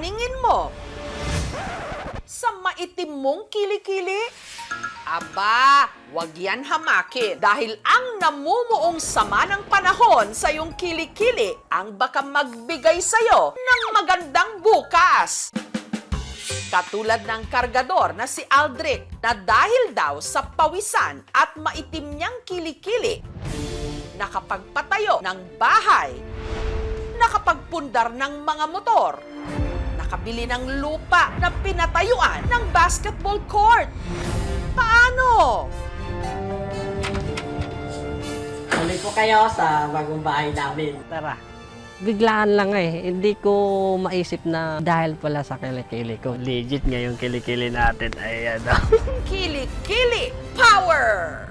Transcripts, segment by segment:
paningin mo sa maitim mong kilikili? Aba, wag yan hamakin dahil ang namumuong sama ng panahon sa iyong kilikili ang baka magbigay sa'yo ng magandang bukas. Katulad ng kargador na si Aldrich na dahil daw sa pawisan at maitim niyang kilikili, nakapagpatayo ng bahay, nakapagpundar ng mga motor, nakabili ng lupa na pinatayuan ng basketball court. Paano? Tuloy po kayo sa bagong bahay namin. Tara. Biglaan lang hindi ko maisip na dahil pala sa kilikili ko. Legit nga yung kilikili natin ay ano. Kilikili Power!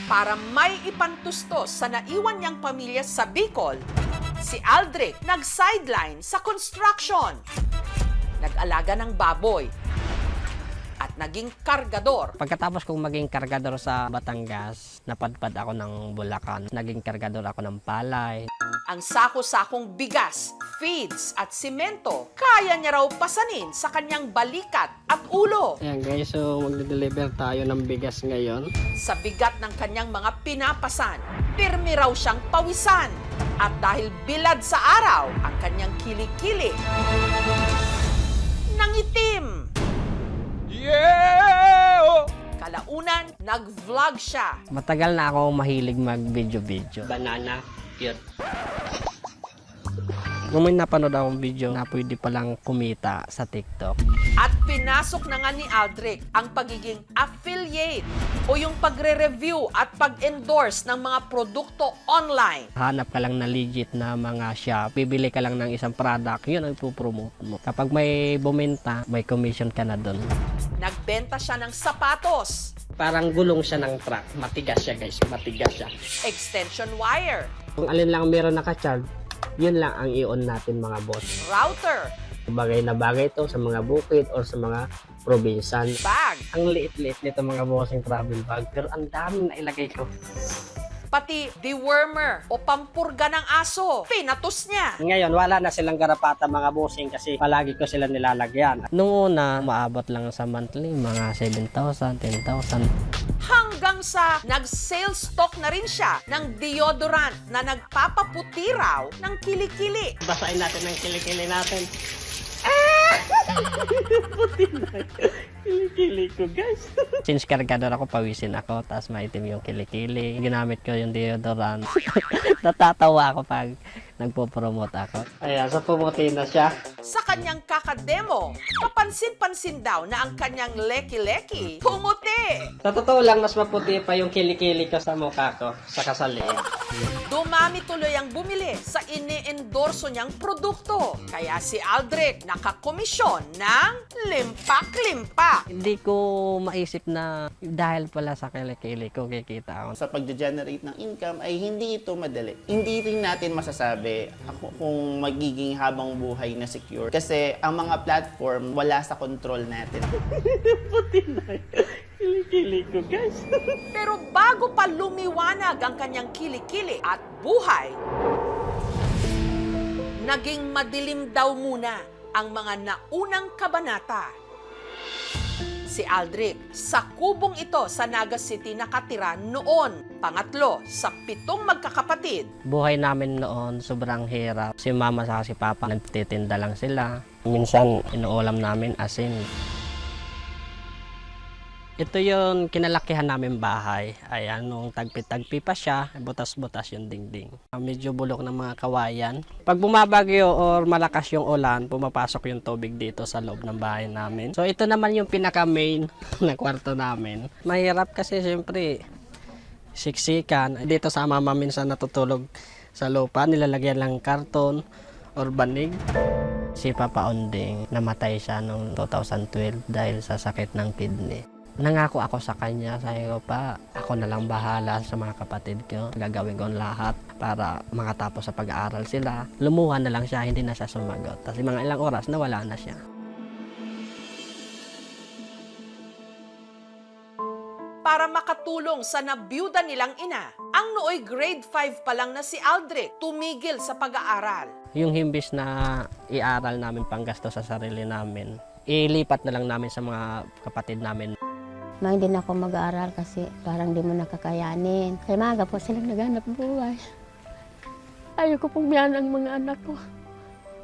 Para may ipantustos sa naiwan niyang pamilya sa Bicol, si Aldrich nag-sideline sa construction. Nag-alaga ng baboy at naging kargador. Pagkatapos kong maging kargador sa Batangas, napadpad ako ng Bulacan. Naging kargador ako ng palay. Ang sako-sakong bigas, feeds at simento, kaya niya raw pasanin sa kanyang balikat at ulo. Ayan guys, so magde-deliver tayo ng bigas ngayon. Sa bigat ng kanyang mga pinapasan, pirmi raw siyang pawisan. At dahil bilad sa araw, ang kanyang kilikili nangitim. Yeah! Kalaunan, nag-vlog siya. Matagal na ako mahilig mag-video-video. Banana, cute. Kung may napanood akong video na pwede palang kumita sa TikTok. At pinasok na nga ni Aldrich ang pagiging affiliate o yung pagre-review at pag-endorse ng mga produkto online. Hanap ka lang na legit na mga shop. Bibili ka lang ng isang product, yun ang ipopromote mo. Kapag may bumenta, may commission ka na doon. Nagbenta siya ng sapatos, Parang gulong siya ng truck. Matigas siya guys, matigas siya. extension wire, Kung alin lang meron nakacharge, yun lang ang i-on natin mga boss. router, Bagay na bagay ito sa mga bukid or sa mga probinsan. bag, Ang liit-liit nito mga bossing travel bag, pero ang dami na ilagay ko. pati dewormer o pampurga ng aso. Pinatos niya. Ngayon, wala na silang garapata mga bossing kasi palagi ko sila nilalagyan. Nung una, maabot lang sa monthly, mga 7,000, 10,000. Hanggang sa nag-sale stock na rin siya ng deodorant na nagpapaputi raw ng kilikili. Basahin natin ang kilikili natin. Kilikili ko guys. Since kargador ako, pawisin ako, tapos maitim yung kilikili. Ginamit ko yung deodorant. Natatawa ako pag nagpo-promote ako. Ayan, so pumuti na siya. Sa kanyang kakademo, kapansin-pansin daw na ang kanyang leki-leki pumuti. Sa totoo lang, mas maputi pa yung kilikili ko sa mukha ko, sa kasaliin. Dumami tuloy ang bumili sa ini-endorso niyang produkto. Kaya si Aldrich nakakomisyon ng limpak-limpak. Hindi ko maisip na dahil pala sa kilikili ko kikita ako. Sa pag-generate ng income ay hindi ito madali. Hindi rin natin masasabi kung magiging habang buhay na secure. Kasi ang mga platform wala sa control natin. Kilikili ko guys. Pero bago pa lumiwanag ang kanyang kilikili at buhay, naging madilim daw muna ang mga naunang kabanata. Si Aldrich, sa kubong ito sa Naga City nakatira noon, pangatlo sa 7 magkakapatid. Buhay namin noon, sobrang hirap. Si mama sa si papa, nagtitinda lang sila. Minsan, inuulam namin asin. Ito yung kinalakihan namin bahay. Ayan, nung tagpi-tagpi pa siya, butas-butas yung dingding. Medyo bulok ng mga kawayan. Pag bumabagyo or malakas yung ulan, pumapasok yung tubig dito sa loob ng bahay namin. So ito naman yung pinaka-main na kwarto namin. Mahirap kasi siyempre, siksikan. Dito sa mama minsan natutulog sa lupa, nilalagyan lang karton or banig. Si Papa Onding, namatay siya noong 2012 dahil sa sakit ng kidney. Nangako ako sa kanya, sabi ko pa, ako na lang bahala sa mga kapatid ko. Gagawin ko ang lahat para makatapos sa pag-aaral sila. Lumuha na lang siya, hindi na siya sumagot. Tapos mga ilang oras, nawala na siya. Para makatulong makatulong sa nabiyuda nilang ina. Ang nooy grade 5 pa lang na si Aldrich, tumigil sa pag-aaral. Yung himbis na iaral namin panggasto sa sarili namin, ilipat na lang namin sa mga kapatid namin. Hindi na ako mag-aaral kasi parang di mo nakakayanin. Kaya maaga po silang naghanap buhay. Ayoko pong biyan ang mga anak ko.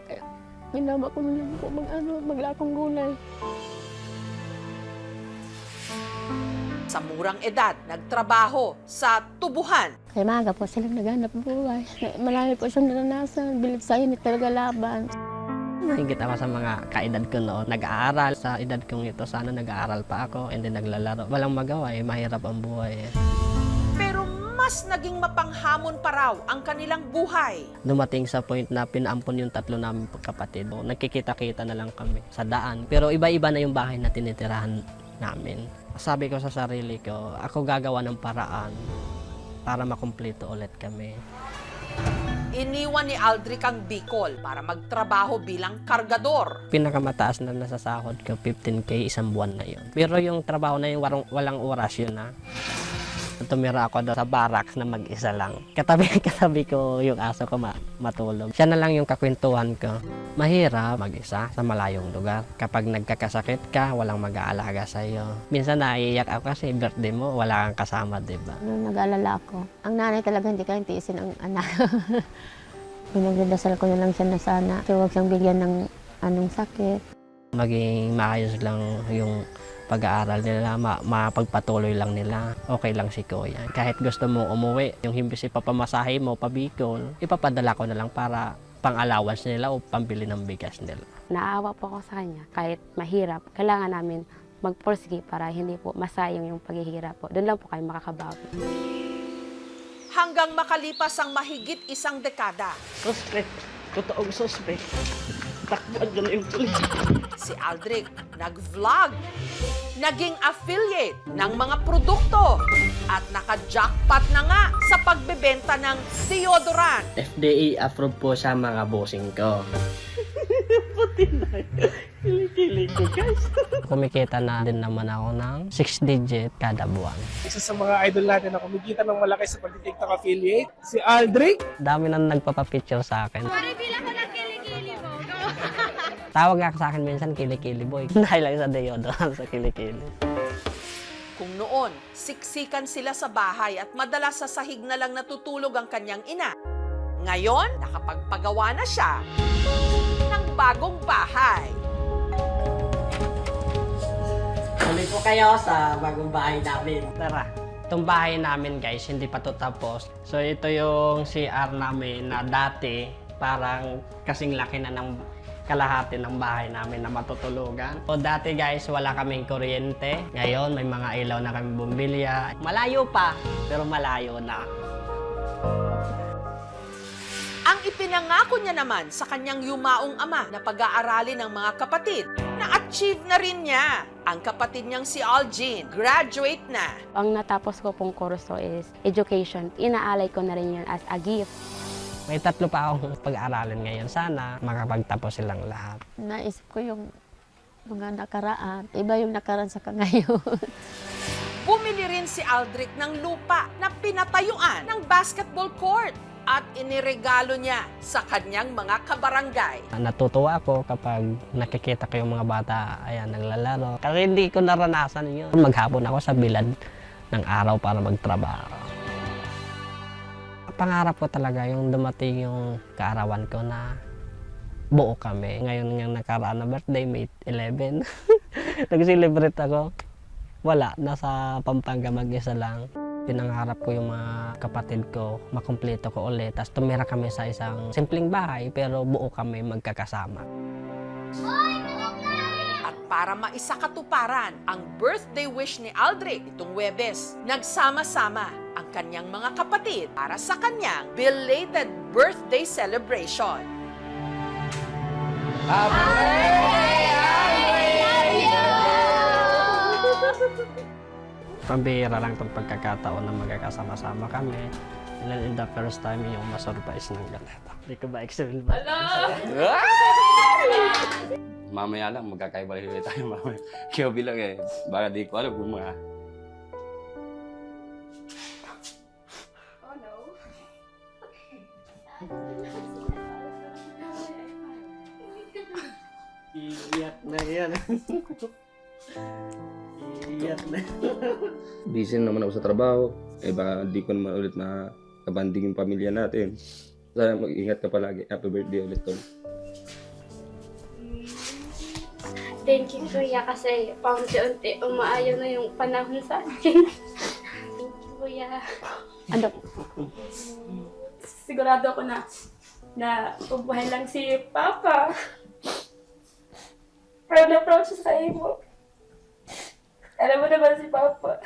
Kaya ginama ko na lang po maglakong gulay. Sa murang edad, nagtrabaho sa tubuhan. Kaya maaga po silang naghanap buhay. Marami po siyang naranasan. Bilit sa init talaga laban. Hingit ako sa mga kaedad ko noon. Nag-aaral. Sa edad kong ito, sana nag-aaral pa ako and then naglalaro. Walang magawa mahirap ang buhay. Pero mas naging mapanghamon pa raw ang kanilang buhay. Dumating sa point na pinaampon yung tatlo namin pagkapatid. Nagkikita-kita na lang kami sa daan. Pero iba-iba na yung bahay na tinitirahan namin. Sabi ko sa sarili ko, ako gagawa ng paraan para makumpleto ulit kami. Iniwan ni Aldrich ang Bicol para magtrabaho bilang kargador. Pinakamataas na nasasahod ko, 15K isang buwan na yun. Pero yung trabaho na yun, walang oras yun na. Tumira ako doon sa barracks na mag-isa lang. Katabi ko yung aso ko matulog. Siya na lang yung kakwentuhan ko. Mahirap mag-isa sa malayong lugar. Kapag nagkakasakit ka, walang mag-aalaga sa iyo. Minsan naiiyak ako kasi birthday mo, wala kang kasama, diba? Nung nag-alala ako, ang nanay talaga hindi kayang tiisin ang anak. Pinagdadasal ko na lang siya na sana. Huwag siyang bigyan ng anong sakit. Maging maayos lang yung pag-aaral nila, mapagpatuloy lang nila. Okay lang si Kuya. Kahit gusto mo umuwi, yung himbis ipapamasahe mo pa Bicol, ipapadala ko na lang para pang-allowance nila o pambili ng bigas nila. Naawa po ako sa kanya. Kahit mahirap, kailangan namin magpursige para hindi po masayang yung paghihirap po. Doon lang po kayo makakabawi. Hanggang makalipas ang mahigit isang dekada, Suspect. Totoong suspect. Takbuhan ka na yung pulis. si Aldrich nag-vlog, naging affiliate ng mga produkto at naka-jackpot na nga sa pagbebenta ng deodorant. FDA approved po sa mga bossing ko. Puti na. Kili-kili ko, guys. Kumikita na din naman ako ng 6 digit kada buwan. Isa sa mga idol natin na kumikita ng malaki sa pag-TikTok affiliate, si Aldrich. Dami na nagpapapicture sa akin. Tawag nga sa akin minsan kilikili boy. Dahil lang sa deodorant sa kilikili. Kung noon, siksikan sila sa bahay at madalas sa sahig na lang natutulog ang kanyang ina. Ngayon, nakapagpagawa na siya ng bagong bahay. Tuloy po kayo sa bagong bahay namin. Tara. Itong bahay namin guys, hindi pa to tapos. So ito yung CR namin na dati parang kasing laki na ng kalahati ng bahay namin na matutulugan. So dati guys, wala kaming kuryente. Ngayon, may mga ilaw na kami bumbilya. Malayo pa, pero malayo na. Ang ipinangako niya naman sa kanyang yumaong ama na pag-aaralin ng mga kapatid, na-achieve na rin niya. Ang kapatid niyang si Algene, graduate na. Ang natapos ko pong kurso is education. Inaalay ko na rin yun as a gift. May 3 pa akong pag-aaralin ngayon. Sana makapagtapos silang lahat. Naisip ko yung mga nakaraan. Iba yung nakaraan sa ngayon. Bumili rin si Aldrich ng lupa na pinatayuan ng basketball court at iniregalo niya sa kanyang mga kabarangay. Natutuwa ako kapag nakikita ko yung mga bata, ayan, naglalaro. Kasi hindi ko naranasan yun. Maghapon ako sa bilad ng araw para magtrabaho. Pangarap ko talaga yung dumating yung kaarawan ko na buo kami. Ngayon yung nakaraan na birthday, May 11. Nag-celebrate ako. Wala, nasa Pampanga mag-isa lang. Pinangarap ko yung mga kapatid ko, makumpleto ko ulit. Tapos tumira kami sa isang simpleng bahay, pero buo kami magkakasama. At para maisakatuparan ang birthday wish ni Aldrich itong Huwebes, nagsama-sama ang kanyang mga kapatid para sa kanyang belated birthday celebration. Pambihira lang itong pagkakataon na magkakasama-sama kami. And then in the first time, yung masurprise ng ganito. Hindi ko ba explain ba? Mamaya lang, magkakaibalik tayo mamaya. Kaya bilang baka di ko alam kung mga... Iiyak na yan. Iiyak na. Busy naman ako sa trabaho. Baka di ko naman ulit na kabanding yung pamilya natin. Sana mag-ingat ka palagi. Happy birthday ulit, Tol. Thank you, Kuya, kasi paunti-unti umaayaw na yung panahon sa akin. Thank you, Kuya. Ano? Sigurado ako na ubuhay lang si Papa. Proud na proud siya sa iyo. Alam mo naman si Papa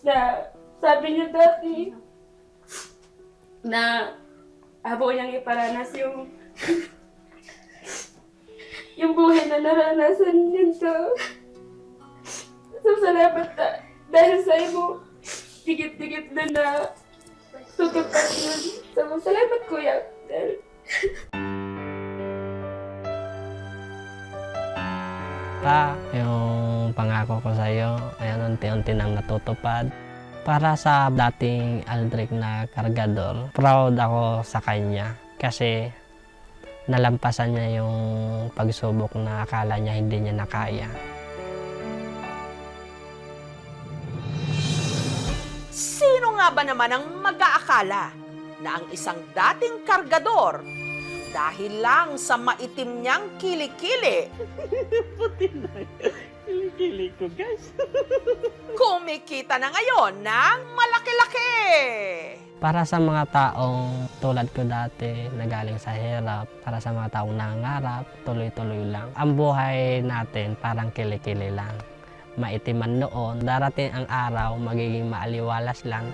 na sabi niya dati na abo niyang iparanas yung buhay na naranasan niya to. So, salamat dahil sa iyo, digit-digit na tutupad yun. So, salamat, Kuya. Yung pangako ko sa iyo, ayan, unti-unti nang natutupad. Para sa dating Aldrich na kargador, proud ako sa kanya kasi nalampasan niya yung pagsubok na akala niya hindi niya nakaya. Sino nga ba naman ang mag-aakala na ang isang dating kargador dahil lang sa maitim niyang kilikili Kilikili ko, guys. kumikita na ngayon ng malaki-laki? Para sa mga taong tulad ko dati na galing sa hirap, para sa mga taong nangangarap, tuloy-tuloy lang. Ang buhay natin parang kilikili lang. Maitiman noon, darating ang araw, magiging maaliwalas lang.